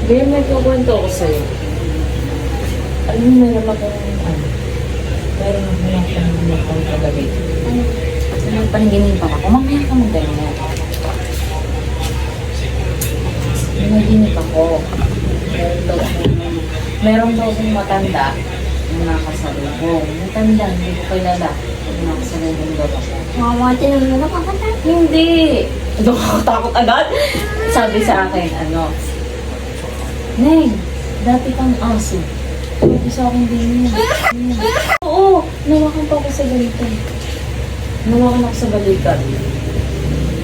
Ngayon may kukwento ako sa'yo. Alam mo, meron akong kagabi. Nagpanaginipan ako. Mamaya ka mag-ganyan. Nanaginip ako. Meron daw akong matanda na nakasalubong. Matanda, hindi ko kilala. Nakasalubong daw ako. Mama, tinanong mo na kakanta? Hindi! Nakakatakot agad? Sabi sa akin, Neng, dati kang aso. Sabi sa akin din yun. Oo, nawakan pa ako sa balikan. Nawakan ako sa balikan.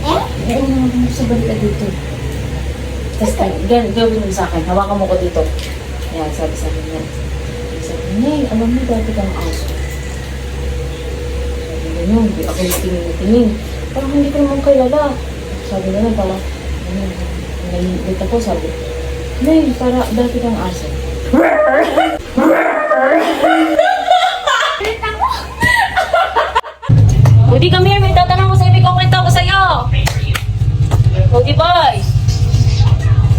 Oo, nawakan ako sa balikan dito. Tapos, gawin mo sa akin, hawakan mo ko dito. Ayan, sabi sa akin yan. Sabi, Neng, alam mo dati kang aso. Sabi ganyan, hindi ako tingin. Parang hindi ko naman kilala. Sabi na lang, parang, naiinit ako, sabi, Neng, para dati kang aso. Udi, come here, may tatanong ko sa'yo, may kukwento ko sa'yo. Udi, boy.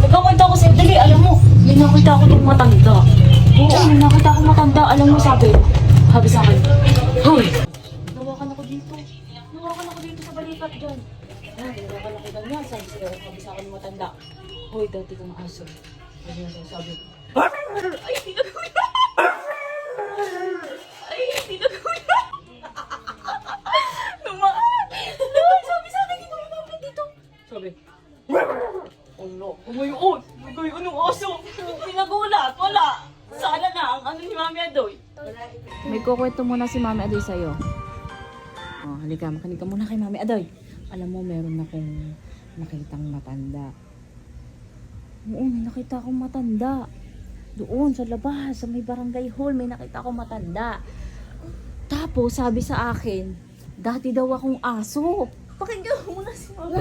May kukwento ko sa'yo, dali, alam mo, may nakita ako itong matanda. Oo, may nakita ako matanda, alam mo, sabi sa akin, Hoy! Nawakan ako dito sa balikat dyan. Nawakan ako ganyan, sabi sa akin matanda. Hoy, dati kang aso. Sabi, ay, hindi na gawin. Ay, hindi na gawin. Lumaan. Sabi sa akin, hindi ko lumapit dito. Sabi, ulo, umayon. Nagay, anong aso? Pinagulat, wala. Sana na ang ano ni Mami Adoy. May kukwento muna si Mami Adoy sa'yo. Oh, halika, makinig ka muna kay Mami Adoy. Alam mo, meron akong nakitang matanda. Oo, may nakita akong matanda. Doon sa labas, sa may barangay hall, may nakita akong matanda. Tapos, sabi sa akin, dati daw akong aso. Pakinggan mo muna si Mami.